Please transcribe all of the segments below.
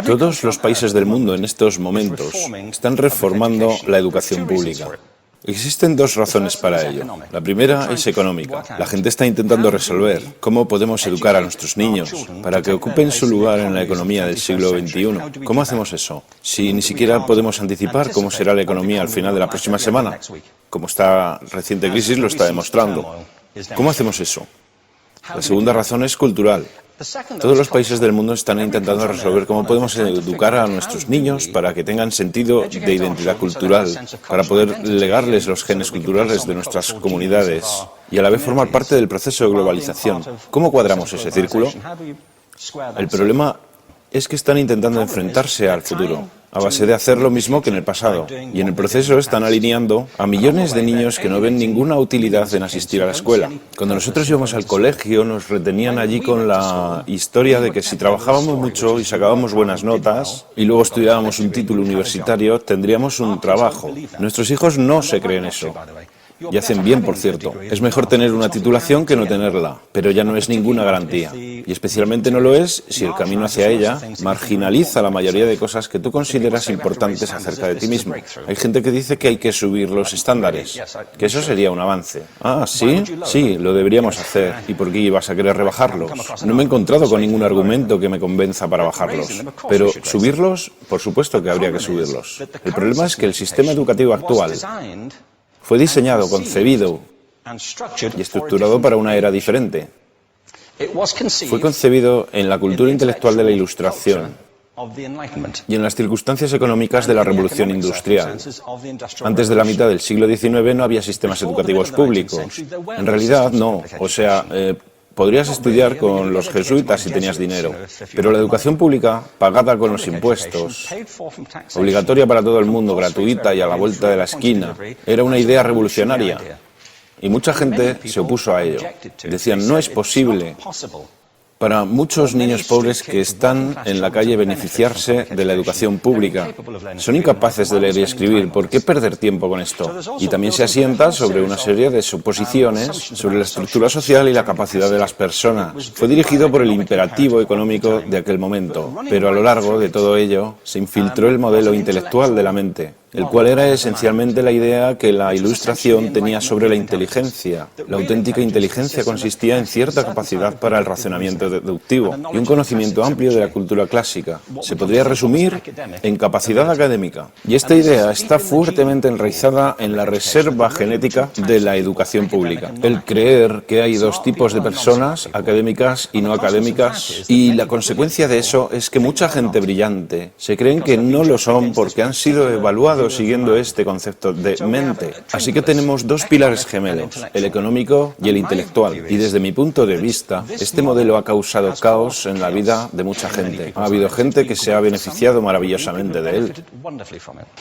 Todos los países del mundo en estos momentos están reformando la educación pública. Existen dos razones para ello. La primera es económica. La gente está intentando resolver cómo podemos educar a nuestros niños para que ocupen su lugar en la economía del siglo XXI. ¿Cómo hacemos eso? Si ni siquiera podemos anticipar cómo será la economía al final de la próxima semana, como esta reciente crisis lo está demostrando. ¿Cómo hacemos eso? La segunda razón es cultural. Todos los países del mundo están intentando resolver cómo podemos educar a nuestros niños para que tengan sentido de identidad cultural, para poder legarles los genes culturales de nuestras comunidades y a la vez formar parte del proceso de globalización. ¿Cómo cuadramos ese círculo? El problema es que están intentando enfrentarse al futuro, a base de hacer lo mismo que en el pasado. Y en el proceso están alineando a millones de niños que no ven ninguna utilidad en asistir a la escuela. Cuando nosotros íbamos al colegio nos retenían allí con la historia de que si trabajábamos mucho y sacábamos buenas notas y luego estudiábamos un título universitario, tendríamos un trabajo. Nuestros hijos no se creen eso. Y hacen bien, por cierto. Es mejor tener una titulación que no tenerla, pero ya no es ninguna garantía. Y especialmente no lo es si el camino hacia ella marginaliza la mayoría de cosas que tú consideras importantes acerca de ti mismo. Hay gente que dice que hay que subir los estándares, que eso sería un avance. Ah, ¿sí? Sí, lo deberíamos hacer. ¿Y por qué ibas a querer rebajarlos? No me he encontrado con ningún argumento que me convenza para bajarlos. Pero subirlos, por supuesto que habría que subirlos. El problema es que el sistema educativo actual fue diseñado, concebido y estructurado para una era diferente. Fue concebido en la cultura intelectual de la Ilustración y en las circunstancias económicas de la Revolución Industrial. Antes de la mitad del siglo XIX no había sistemas educativos públicos. En realidad no. O sea, podrías estudiar con los jesuitas si tenías dinero, pero la educación pública, pagada con los impuestos, obligatoria para todo el mundo, gratuita y a la vuelta de la esquina, era una idea revolucionaria. Y mucha gente se opuso a ello. Decían, no es posible para muchos niños pobres que están en la calle beneficiarse de la educación pública. Son incapaces de leer y escribir. ¿Por qué perder tiempo con esto? Y también se asienta sobre una serie de suposiciones sobre la estructura social y la capacidad de las personas. Fue dirigido por el imperativo económico de aquel momento, pero a lo largo de todo ello se infiltró el modelo intelectual de la mente, el cual era esencialmente la idea que la Ilustración tenía sobre la inteligencia. La auténtica inteligencia consistía en cierta capacidad para el razonamiento deductivo y un conocimiento amplio de la cultura clásica. Se podría resumir en capacidad académica. Y esta idea está fuertemente enraizada en la reserva genética de la educación pública. El creer que hay dos tipos de personas, académicas y no académicas, y la consecuencia de eso es que mucha gente brillante se creen que no lo son porque han sido evaluados siguiendo este concepto de mente. Así que tenemos dos pilares gemelos, el económico y el intelectual. Y desde mi punto de vista, este modelo ha causado caos en la vida de mucha gente. Ha habido gente que se ha beneficiado maravillosamente de él,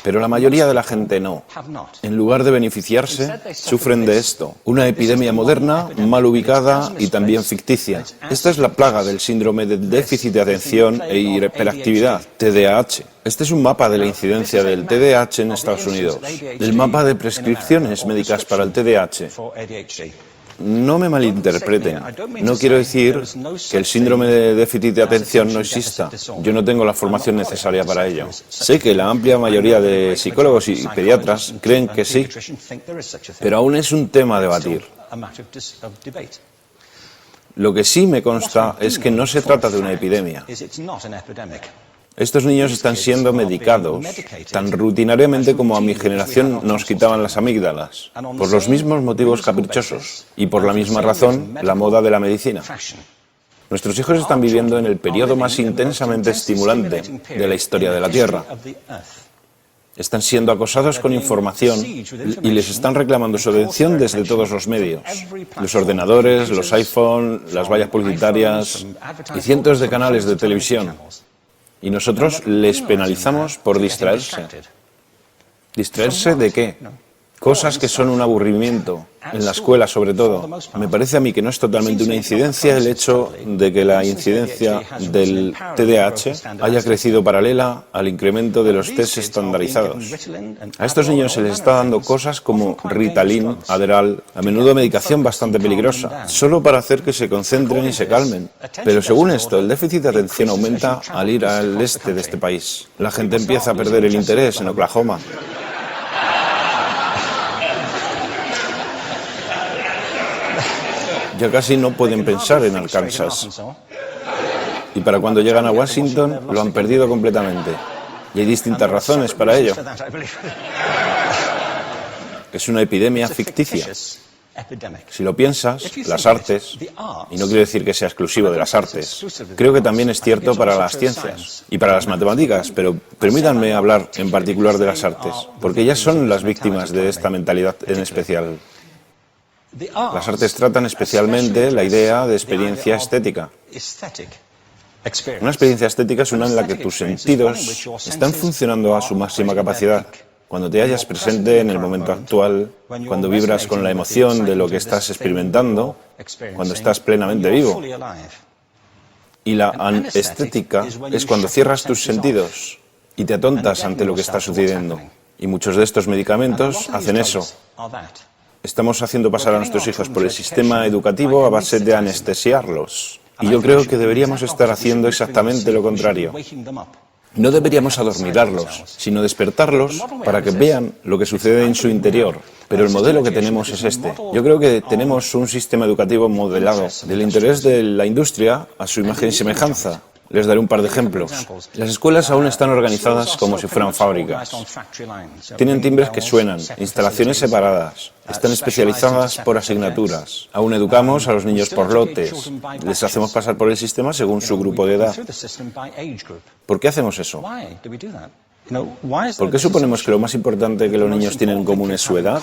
pero la mayoría de la gente no. En lugar de beneficiarse, sufren de esto. Una epidemia moderna, mal ubicada y también ficticia. Esta es la plaga del síndrome de déficit de atención e hiperactividad, TDAH. Este es un mapa de la incidencia del TDAH en Estados Unidos, el mapa de prescripciones médicas para el TDAH. No me malinterpreten, no quiero decir que el síndrome de déficit de atención no exista. Yo no tengo la formación necesaria para ello. Sé que la amplia mayoría de psicólogos y pediatras creen que sí, pero aún es un tema a debatir. Lo que sí me consta es que no se trata de una epidemia. Estos niños están siendo medicados tan rutinariamente como a mi generación nos quitaban las amígdalas, por los mismos motivos caprichosos y por la misma razón, la moda de la medicina. Nuestros hijos están viviendo en el periodo más intensamente estimulante de la historia de la Tierra. Están siendo acosados con información y les están reclamando su atención desde todos los medios. Los ordenadores, los iPhone, las vallas publicitarias y cientos de canales de televisión. Y nosotros les penalizamos por distraerse. ¿Distraerse de qué? cosas que son un aburrimiento, en la escuela sobre todo. Me parece a mí que no es totalmente una incidencia el hecho de que la incidencia del TDAH haya crecido paralela al incremento de los test estandarizados. A estos niños se les está dando cosas como Ritalin, Adderall, a menudo medicación bastante peligrosa, solo para hacer que se concentren y se calmen. Pero según esto, el déficit de atención aumenta al ir al este de este país. La gente empieza a perder el interés en Oklahoma. Ya casi no pueden pensar en Arkansas. Y para cuando llegan a Washington, lo han perdido completamente. Y hay distintas razones para ello. Es una epidemia ficticia. Si lo piensas, las artes, y no quiero decir que sea exclusivo de las artes, creo que también es cierto para las ciencias y para las matemáticas, pero permítanme hablar en particular de las artes, porque ellas son las víctimas de esta mentalidad en especial. Las artes tratan especialmente la idea de experiencia estética. Una experiencia estética es una en la que tus sentidos están funcionando a su máxima capacidad. Cuando te hallas presente en el momento actual, cuando vibras con la emoción de lo que estás experimentando, cuando estás plenamente vivo. Y la anestética es cuando cierras tus sentidos y te atontas ante lo que está sucediendo. Y muchos de estos medicamentos hacen eso. Estamos haciendo pasar a nuestros hijos por el sistema educativo a base de anestesiarlos. Y yo creo que deberíamos estar haciendo exactamente lo contrario. No deberíamos adormilarlos, sino despertarlos para que vean lo que sucede en su interior. Pero el modelo que tenemos es este. Yo creo que tenemos un sistema educativo modelado del interés de la industria a su imagen y semejanza. Les daré un par de ejemplos. Las escuelas aún están organizadas como si fueran fábricas. Tienen timbres que suenan, instalaciones separadas, están especializadas por asignaturas. Aún educamos a los niños por lotes. Les hacemos pasar por el sistema según su grupo de edad. ¿Por qué hacemos eso? ¿Por qué suponemos que lo más importante que los niños tienen en común es su edad?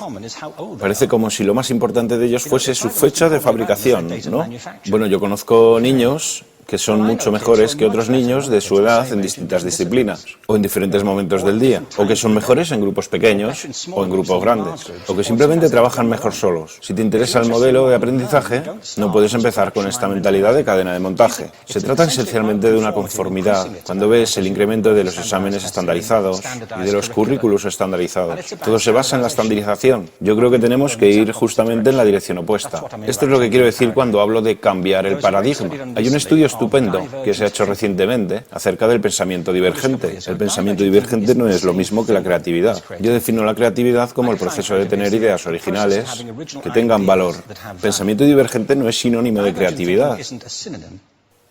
Parece como si lo más importante de ellos fuese su fecha de fabricación, ¿no? Bueno, yo conozco niños que son mucho mejores que otros niños de su edad en distintas disciplinas, o en diferentes momentos del día, o que son mejores en grupos pequeños o en grupos grandes, o que simplemente trabajan mejor solos. Si te interesa el modelo de aprendizaje, no puedes empezar con esta mentalidad de cadena de montaje. Se trata esencialmente de una conformidad. Cuando ves el incremento de los exámenes estandarizados y de los currículos estandarizados, todo se basa en la estandarización. Yo creo que tenemos que ir justamente en la dirección opuesta. Esto es lo que quiero decir cuando hablo de cambiar el paradigma. Hay un estudio estupendo que se ha hecho recientemente acerca del pensamiento divergente. El pensamiento divergente no es lo mismo que la creatividad. Yo defino la creatividad como el proceso de tener ideas originales que tengan valor. Pensamiento divergente no es sinónimo de creatividad,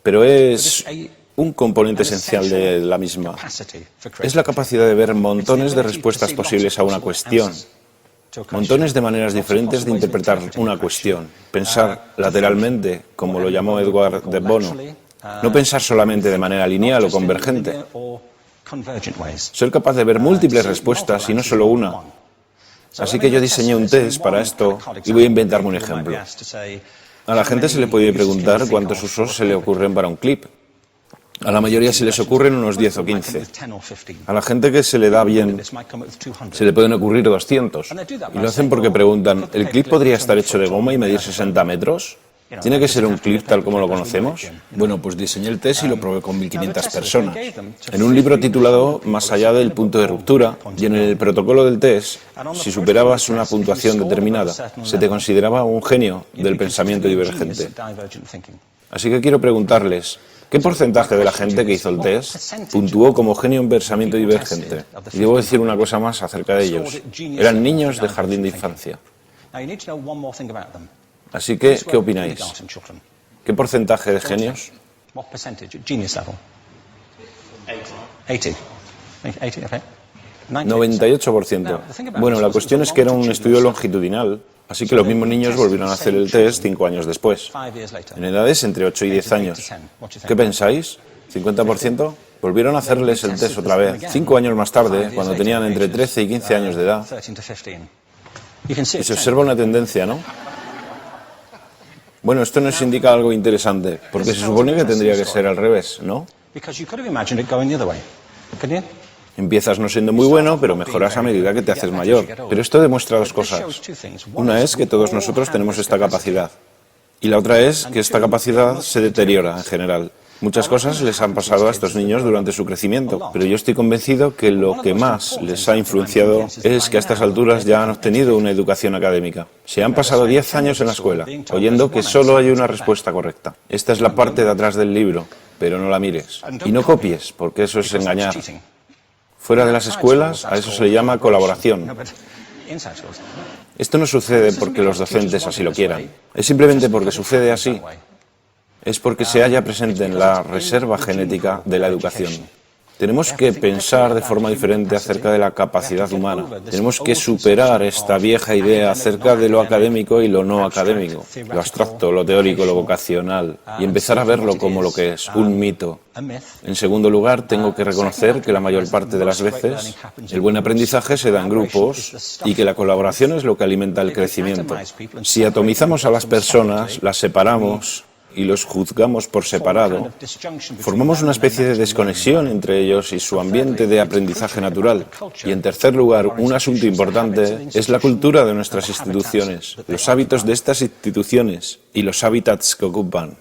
pero es un componente esencial de la misma. Es la capacidad de ver montones de respuestas posibles a una cuestión. Montones de maneras diferentes de interpretar una cuestión. Pensar lateralmente, como lo llamó Edward de Bono. No pensar solamente de manera lineal o convergente. Ser capaz de ver múltiples respuestas y no solo una. Así que yo diseñé un test para esto y voy a inventarme un ejemplo. A la gente se le puede preguntar cuántos usos se le ocurren para un clip. A la mayoría se les ocurren unos 10 o 15. A la gente que se le da bien, se le pueden ocurrir 200. Y lo hacen porque preguntan, ¿el clip podría estar hecho de goma y medir 60 metros? ¿Tiene que ser un clip tal como lo conocemos? Bueno, pues diseñé el test y lo probé con 1.500 personas. En un libro titulado Más allá del punto de ruptura, y en el protocolo del test, si superabas una puntuación determinada, se te consideraba un genio del pensamiento divergente. Así que quiero preguntarles, ¿qué porcentaje de la gente que hizo el test puntuó como genio en pensamiento divergente? Y debo decir una cosa más acerca de ellos. Eran niños de jardín de infancia. Así que, ¿qué opináis? ¿Qué porcentaje de genios? 98%. Bueno, la cuestión es que era un estudio longitudinal, así que los mismos niños volvieron a hacer el test 5 años después, en edades entre 8 y 10 años. ¿Qué pensáis? ¿50%? Volvieron a hacerles el test otra vez, 5 años más tarde, cuando tenían entre 13 y 15 años de edad. Y se observa una tendencia, ¿no? Bueno, esto nos indica algo interesante, porque se supone que tendría que ser al revés, ¿no? Empiezas no siendo muy bueno, pero mejoras a medida que te haces mayor. Pero esto demuestra dos cosas. Una es que todos nosotros tenemos esta capacidad. Y la otra es que esta capacidad se deteriora en general. Muchas cosas les han pasado a estos niños durante su crecimiento, pero yo estoy convencido que lo que más les ha influenciado es que a estas alturas ya han obtenido una educación académica. Se han pasado 10 años en la escuela, oyendo que solo hay una respuesta correcta. Esta es la parte de atrás del libro, pero no la mires. Y no copies, porque eso es engañar. Fuera de las escuelas, a eso se le llama colaboración. Esto no sucede porque los docentes así lo quieran. Es simplemente porque sucede así. Es porque se halla presente en la reserva genética de la educación. Tenemos que pensar de forma diferente acerca de la capacidad humana. Tenemos que superar esta vieja idea acerca de lo académico y lo no académico, lo abstracto, lo teórico, lo vocacional, y empezar a verlo como lo que es, un mito. En segundo lugar, tengo que reconocer que la mayor parte de las veces el buen aprendizaje se da en grupos y que la colaboración es lo que alimenta el crecimiento. Si atomizamos a las personas, las separamos y los juzgamos por separado, formamos una especie de desconexión entre ellos y su ambiente de aprendizaje natural. Y en tercer lugar, un asunto importante es la cultura de nuestras instituciones, los hábitos de estas instituciones y los hábitats que ocupan.